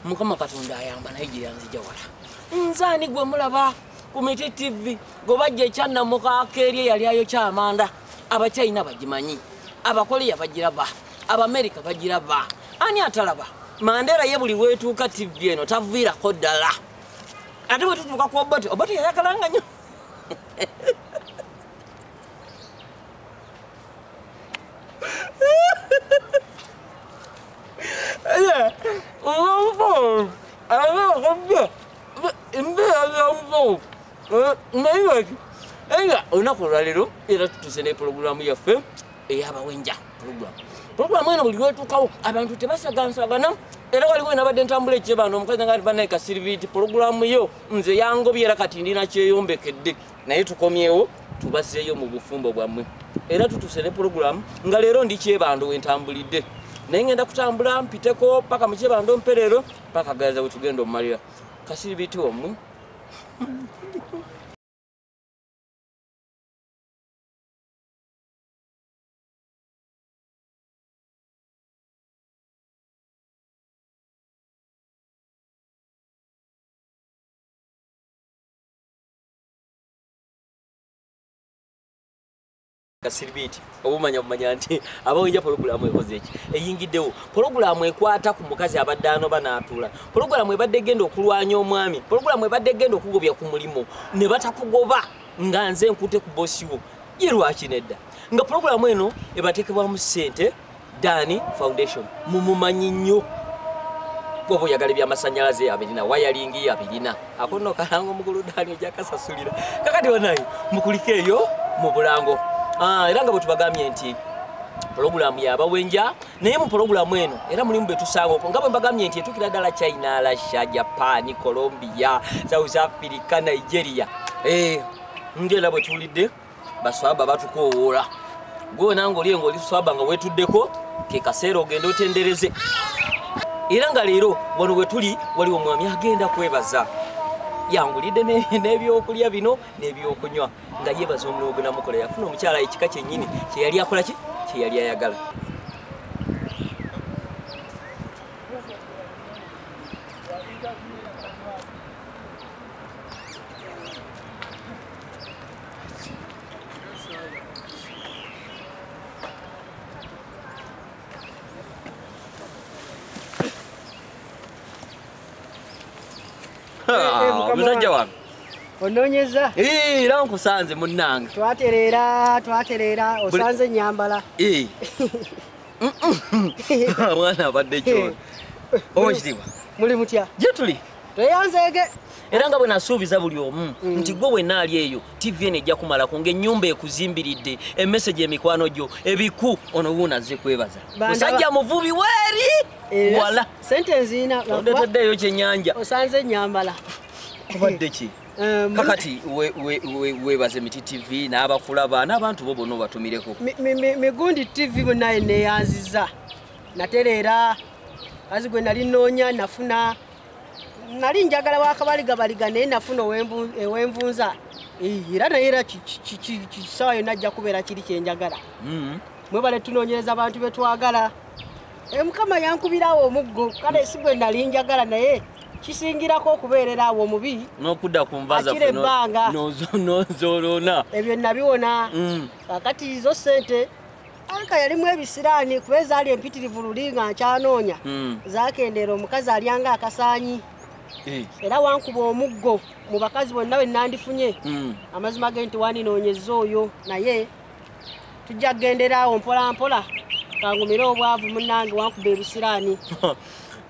Mukama Katonda ayamba naye gye yanzija wala. Nzaani gwe mulaba ku Miti TV gobajja ekyanna mukakeerye yali ayokya amanda. Abachina bagimanyi, abakoleya bagiraba, Abamerika bagiraba. Ani atalaba? Mandela ye buli wetuuka TV eno taviirako ddala. Ate bwe tutuuka ku Obote yayagalanga nnyo. Olunaku olwaleero era tutuse ne pulogulaamu yaffe ey'abawenja pulogulaamu eno buli lwetuukawo abantu tebasagansagana era waliwo nabadde ntambula ekyebano omukazi nga banaye Kasiriviiti pulogulaamu yo nze yangobye era kati ndina kyeyombekedde naye tukomyewo tubazzeeyo mu bufumbo bwammwe era tutuse ne pulogulaamu nga leero ndi Kyebando wentambulidde naye ngenda kutambula mpiteko paka mu Kyebando mperero paka gaza wetugenda omumalira Kasiriviiti omwe Kasiriviiti obumanya nti abawenja pulogulaamu ekoze eki eyingiddewo pulogulaamu ekwata ku mukazi abadde anoba n'atuula pulogulaamu ebadde egenda okulwanya omwami pulogulaamu ebadde egenda okugobya ku mulimu ne batakugoba nga nze nkute ku bossiwo ye lwaki nedda nga pulogulaamu eno ebateekebwamu ssente Dani Foundation mumumanyi nnyo bw'oba oyagala ebyamasannyalaze abirina wayalingi abirina akonno kalanga omukulu Dani ojakasasulira kakati wanaye mukulike eyo mu Bulango. Era nga bwe tubagambye nti pulogulaamu y'abawenja naye mu pulogulaamu eno era mulimu be tusanga nga bwe mbagambye nti etuukira ddala China, Russia, Japan, Colombia, South Africa, Nigeria. Ngera bwe tuwulidde baswaba batukoowoola gwe nange oli ng'oli swaba nga weetuddeko ke kaseera ogenda otendereze era nga leero wano we tuli waliwo omwami agenda kwebaza yangulidde n'ebyokulya bino n'ebyokunywa nga yebaza omulimu gwe namukola yafuna omukyala ekika kyennyini kye yali akola ki kye yali ayagala. Musajja wange ononyeza era nkusanze munnange twaterera osanze nyambala mwana abadde kyona omukitiibwa muli mutya gye tuli tweyanzeege era nga bwe nasuubiza buli omu nti gwe wenna ali eyo TV eno ejja kumalako ng'ennyumba ekuzimbiridde emesegi emikwano gyo ebiku ono wuunazze kwebaza musajja muvubi weeri wala sente nziina ondeteddeeyo kyennyanja osanze nyambala kubadde ki kakati webaze Miti TV n'abakulaba n'abantu bo bonna obatumireko Migundi TV bonna neyanziza natereera kazi gwe nali noonya nafuna nali njagala wakabaligabaliga naye nafuna ewenvunza era naye era kisaawa yonna ajja kubeera kiri kyenjagala mwebale tunoonyereza abantu betwagala Mukama yankubirawo omuggo kale si gwe nali njagala naye kisingirako okubeerera awo omubi n'okudda ku nva zaffe n'ozoolona ebyo nabiwona kakati zo ssente anka yalimu ebisiraani kuba ezaali empitirivu luli nga nkyanoonya zakendeera omukazi alyanga akasaanyi era wankuba omuggo mu bakazi bonna bwe nandifunye amazima ge nti wandinoonyeza oyo naye tujja kugendera awo mpola mpola kangumire obwavu munnange wankuba ebisiraani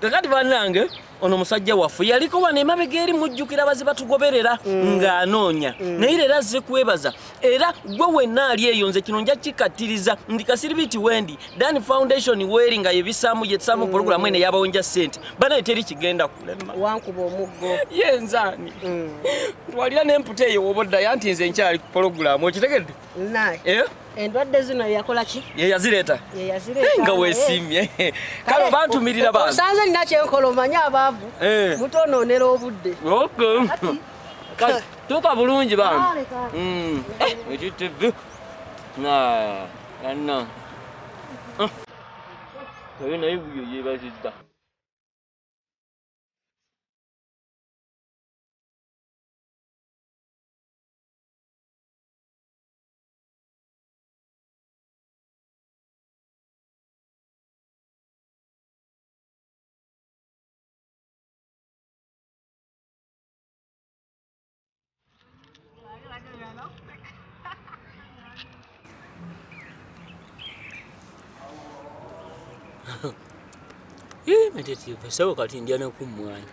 kakati bannange ono musajja waffe yaliko wano emabega eri mujjukira baze batugoberera ng'anoonya naye leero azze kwebaza era gwe wenna ali eyo nze kino nja kikattiriza ndi Kasiriviiti wendi Dani Foundation weeri nga yebisaamu yetusaamu pulogulaamu eno ey'abawenja ssente banaye teri kigenda kulema wankuba omuggo ye nzaani twalira n'emputa eyo woboddayo anti nze nkyali ku pulogulaamu okitegedde naye endwadde zino yakola ki yeyazireeta nga weesiimye kale bantumirira bantu osanze nina kyenkola omanye abaavu mutonoonera obudde tuuka bulungi bantu ekitivi anna naye naye buyo yeebazizza Meditative sawa kati ndiana kumwanya.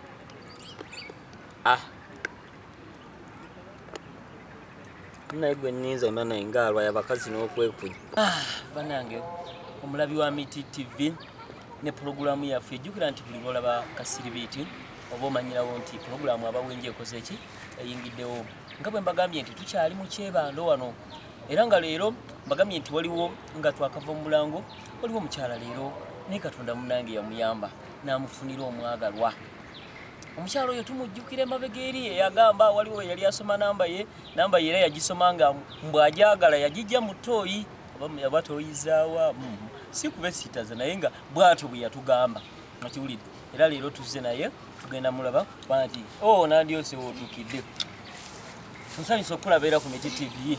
Naigwe ninza nana engalwa yabakazi n'okwekunya. Banange omulabi wa Miti TV ne programu yaffe jjukira nti buli lwolaba Kasiribiti oba omanyirawo nti programu abawenje ekoze ki eyingiddewo nga bwe mbagambye nti tukyali mu kyebando wano era nga leero mbagambye nti waliwo nga twakava mu mulango waliwo omukyala leero naye Katonda munange yamuyamba n'amufunira omwagalwa. Omukyalo oyo tumujjukira emabega eri eyagamba waliwo yali asoma namba ye era yagisomanga mbw'ajagala yagijja mu ttooyi oba tooyizaawa si kube sitaza naye nga bw'atyo bwe yatugamba nakiwulidde era leero tuzze naye tugenda mulaba nti nandyose wootuukidde nsanyusa okulaba era ku Miti TV.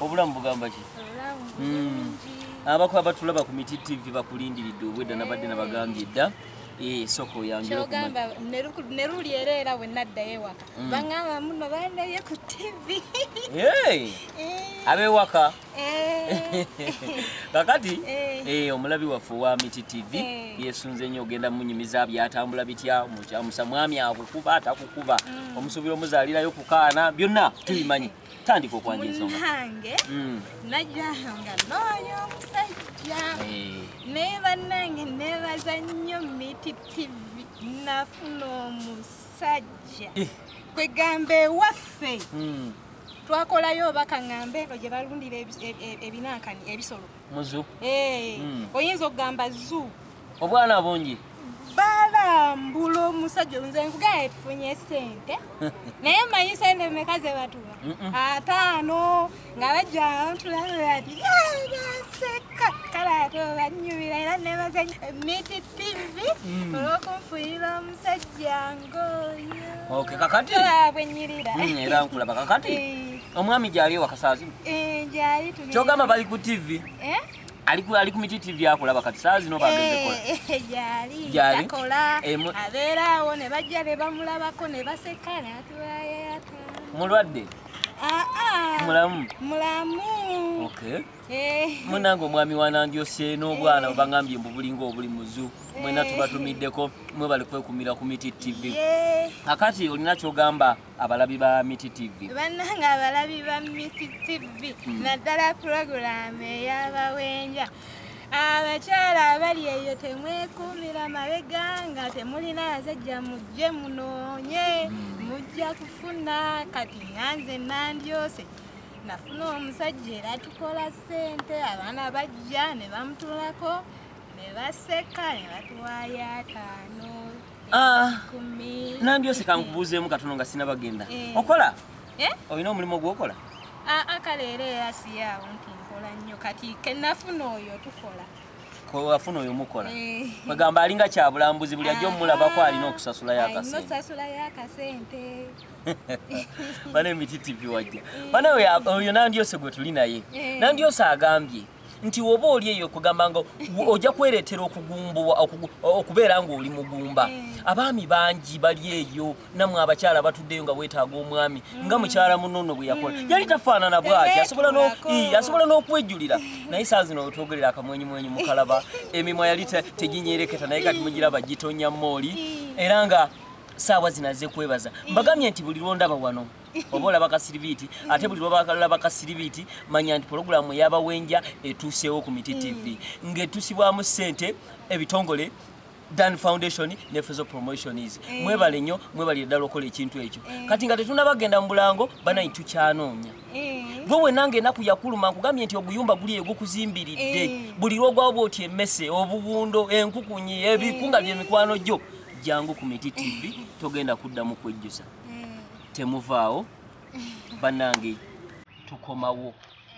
Obulamu bugamba ki? Abako abatulaba ku Miti TV bakulindiridde obwedda nabadde nabagambye dda soko yange okugamba neruli era we naddayo ewaka bangamba muno bandaye ku TV abewaka kakati omulabi waffe wa Miti TV yesunze nnyo ogenda munyumiza byatambula bitya omukyala mwami akukuba atakukuba omusuubira omuzaalirayo kukaana byonna tubimanyi tandika okwanja ensonga nange najjayo nga noonya omusajja naye bannange neebaza nnyo Miti TV nafuna omusajja kwegamba ewaffe twakolayo obakaŋŋambe eno gye balundira ebinankani ebisolo muzu oyinza okugamba zu obwana bungi balambula omusajja nze nkugamba tufunye sente naye manyi sente meka ze batuwa 5 nga bajja bantulaba ati baseka kale ate banyumira era nebaza Miti TV olw'okunfuuyira omusajja ng'oyo kakati bwenyirira era nkulaba kakati omwami gyali wakasaazi gyali kyogamba bali ku TV ali ku Miti TV akulaba kati saa zino bageze kola gyali akola abeeraawo ne bajja ne bamulabako ne baseka n'atuwayo mulwadde mulamu munange omwami wanandyose n'obwana bangambye mbu bulinga obuli muzu mwena tubatumiddeko mwe bali kwekumira ku Miti TV akati olina kyogamba abalabi ba Miti TV bannange abalabi ba Miti TV naddala puroguramu ey'abawenja abakyala abali eyo temwekumira mabega nga temulina yazajja mujje munoonye mujja kufuna kati nganze nandyose nafuna omusajja era tukola ssente abaana bajja ne bamutulako ne baseka ne batuwaayo 5 nandyose kankubuuzeemu katono nga sina bagenda okola olina omulimu gwokola kaleero era siyaawo nti nkola nnyo kati kenafuna oyo tukola wafuna oyo mukola bagamba alinga kyabulambuzi buli ajja omulabako alina okusasulayo akasente bane Miti TV wajja bane oyo nandyose gwe tuli naye nandyose agambye nti woba oli eyo kugamba nga ojja kwereetera okugumbuwa okubeera ng'oli mugumba abaami bangi bali eyo namwe abakyala batuddeyo nga weetaaga omwami nga mukyala munono bwe yakola yali tafaanana bw'ati asobola n'okwejjulira naye saa zino wetwogerera akamwenyumwenyu mukalaba emimwa yali teginyereketa naye kati mugiraba gitonya mooli era nga saawa zinaze kwebaza mbagambye nti buli lwondaba wano oba olaba Kasiribiti ate buli lwolaba Kasiribiti manya nti puroguramu ey'abawenja etuuseewo ku Miti TV ng'etusibwamu ssente ebitongole Dan Foundation ne Fezo Promotions mwebale nnyo mwebale ddala okola ekintu ekyo kati nga tetunabagenda mu bulango banayi tukyanoonya bwe nange enaku yakuluma nkugambye nti oguyumba guli egukuzimbiridde buli lwogwawo bw'oti emmese obuwundo enkukunyi ebikunga by'emikwano gyo jangu ku Miti TV togenda kuddamu kwejjusa temuvaawo bannange tukomawo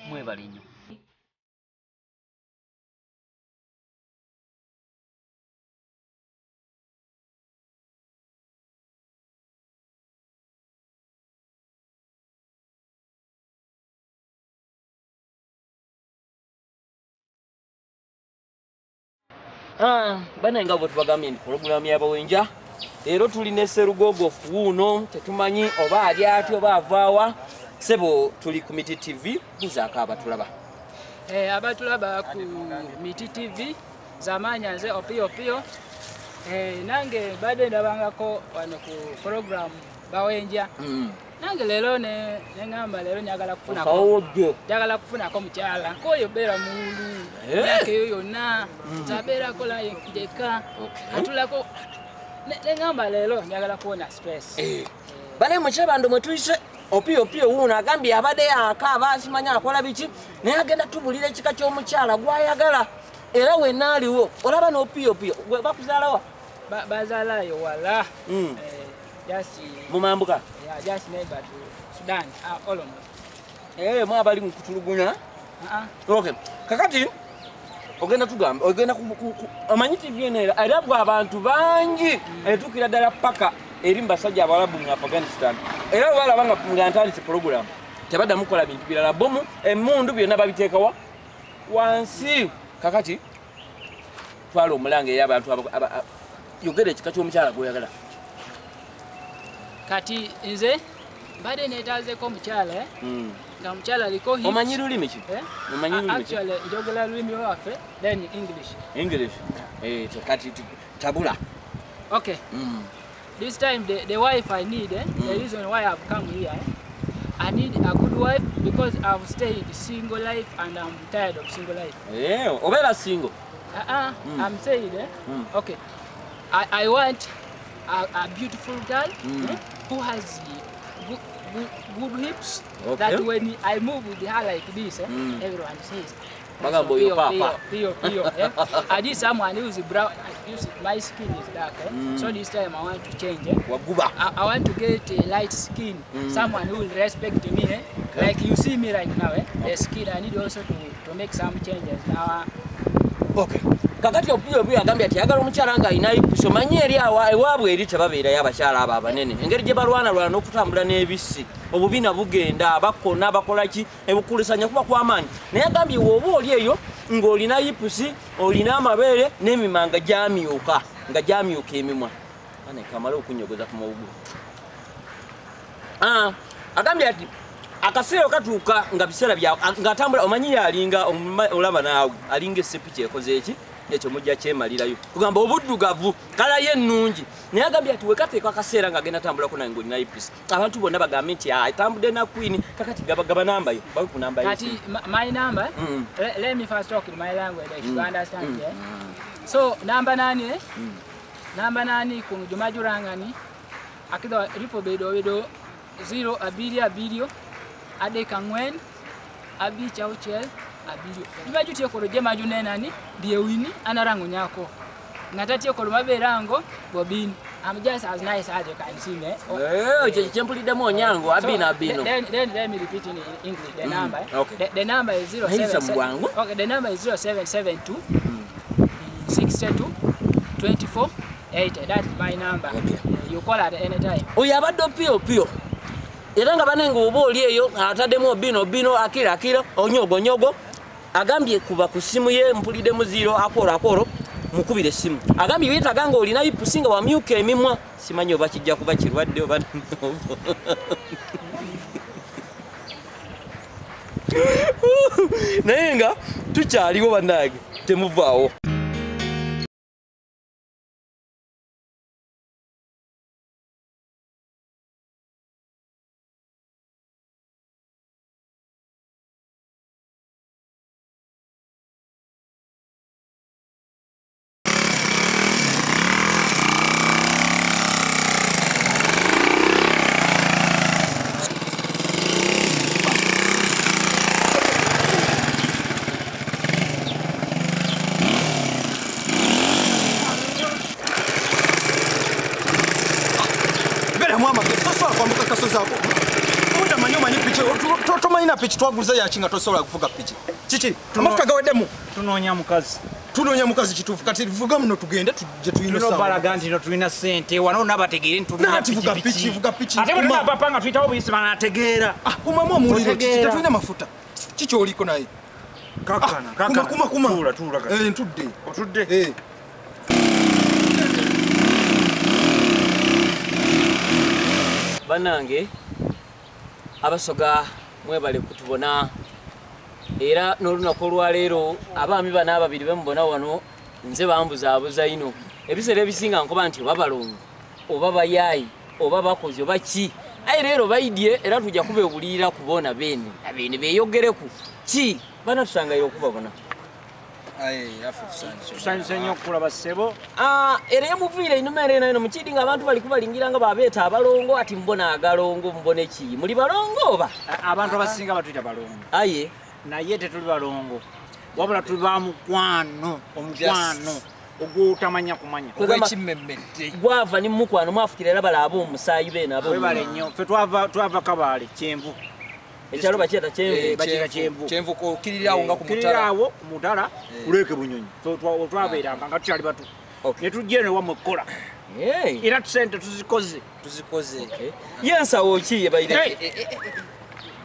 mwebale nnyo bana nga bwe tubagambye nti puroguramu y'abawenja leero tulina Sserugogo wuuno tetumanyi oba ali ati oba avaawa sebo tuli ku Miti TV buzaako abatulaba abatulaba ku Miti TV zamanya nze Opio nange badde ndabangako wano ku program Bawenja nange lero nengamba lero njagala kufunako mukyala koyo beera mulu yake yo yonna tabeerako layekideka atulako nengamba lero njagala kuwona stress bane mukyabando mwetuyise Opio wuno agambye abadde akaaba asimanya akola biki naye agenda tubulira ekika ky'omukyala gwayagala era wenna aliwo olaba n'Opio bakuzaalawa bazaalayo wala mumambuka just neighbor to Sudan almost mwabali mukutulugunya okay kakati ogenda tugamba ogenda amanyi TV eno erabwa abantu bangi etukira ddala paka eri mbasajja abalabu mu Afghanistan era balabanga nga ntandise program tebadda mukola bintu birala bomu emundu byonna babiteekawa wansi kakati twala omulange ey'abantu yogera ekika ky'omukyala gweyagala kati nze mbadde neetaazeko omukyala nga mukyala aliko hips omanyi lulimi ki omanyi lulimi ki actually njogera lulimi lwaffe then English kati tabula okay this time the wife I need the reason why I've come here I need a good wife because I've stayed single life and I'm tired of single life obera single I'm saying okay I want a beautiful girl who has good hips that when I move with her like this everyone says Pio. I need someone who's brown. My skin is dark, so this time I want to change. I want to get a light skin, someone who will respect me. Like you see me right now, the skin. I need also to make some changes now. Okay. Kakati Opio agambye ati yagala omukyala nga alina ipuso manyi eri ewaabwe eri tebabeera y'abakyala abo abanene engeri gye balwana n'okutambula n'ebisi obubina bugenda bakona bakola ki ebukulisanya kuba kw'amaanyi naye agambye woba oli eyo ng'olina ipusi olina amabeere n'emimanga gyamyuka emimwa kamala okunyogoza ku mawugu agambye ati akaseera katuuka nga biseera ng'atambula omanyi yalinga olaba naawe alinga esepiki ekoze eki ekyo mujja kyemalirayo kugamba obuddugavu kala ye ennungi naye agambye ati wekateeka akaseera ng'agenda tambulako naye ng'olina ipisi abantu bonna bagambe nti atambudde na Queen kakati gaba nambayo bawe ku namba kati my number let me first talk in my language you understand so number 9 ku jumajurangani akidwa ripo bedo 0 2 adeka ngwen abi chauchel abiyo bibajutie ko roje majunenani die wini anarango nyako ngatati ko maberango bobin I'm just as nice as you can see me chempulide mo nyango abina abino then let me repeat in English the number the number is 077 okay the number is 0772 62 24 80 that's my number you call at any time oyabadde Opio era nga banenga oba oli eyo ataddemu bino akira onyogo agambye kuba ku simu ye mpulidemu 0 akoro mukubire simu agambye witaga nga olina ipusi nga wamyuka emimwa simanyi oba kijja kuba kirwadde oba naye nga tukyaliwo bannange temuvaawo Pichi twaguliza ya chinga tosobola kuvuga pichi. Chichi, amafuta gaweddemu. Tunoonya mukazi kituufu kati vuga muno tugende tuje tuyino sawa. Tuno balaganti no tulina sente wano nabategeere ntulina pichi. Vuga pichi. Ate bwe papa nga tuyitawo buyisi banategeera. Kumamu omuliro tetulina mafuta. Chichi oliko naye. Kakana. Kuma. Tuula. Ntudde. Otudde. Banange abasoga mwebale kutubona era n'olunaku olwaleero abaami bano ababiri bemubona wano nze bambuzaabuza ino ebiseera ebisinga nkuba nti oba balongo oba bayaayi oba bakozi oba ki aye leero bayidye era tujja kubeewulirira kubona beene abeene beeyogereku ki bana tusangayo okubabona tusanyuse nnyo okulaba ssebo era yamuviire einuma era eno mukidi ng'abantu bali kubalingira nga babeeta abalongo ati mbona agalongo mbone ki muli balongo oba abantu abasinga batuyita balongo aye naye tetuli balongo wabula tuli ba mukwano omukwano ogwotamanya kumanya gwava ni mukwano mwafukira era bala ab'omusaayi beena webale nnyo fe twava kabaale kyenvu ekyalo bakyeta bakiyita kyenvu kokirirawo nga kirirawo ku mutala kuleke bunyonyi twabeeranga nga tukyali bato ne tujja eno wamwe kukola era tusente tuzikoze yensawo ki yebayire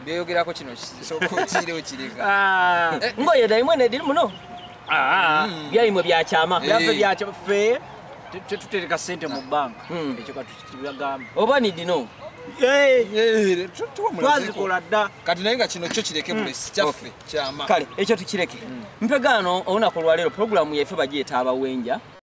byogerako kino sokotirewo kireka ngoye daimwe ediri muno byaimwe byakyama byaffe byaffe tetutereka sente mu banka ekyo katubagamba oba ni dino twazikola dda kati naye nga kino kyo kireke bulesi kyaffe kyama kale ekyo tukireke mpegano olunaku olwaleero puroguramu yaffe bagiyeta abawenja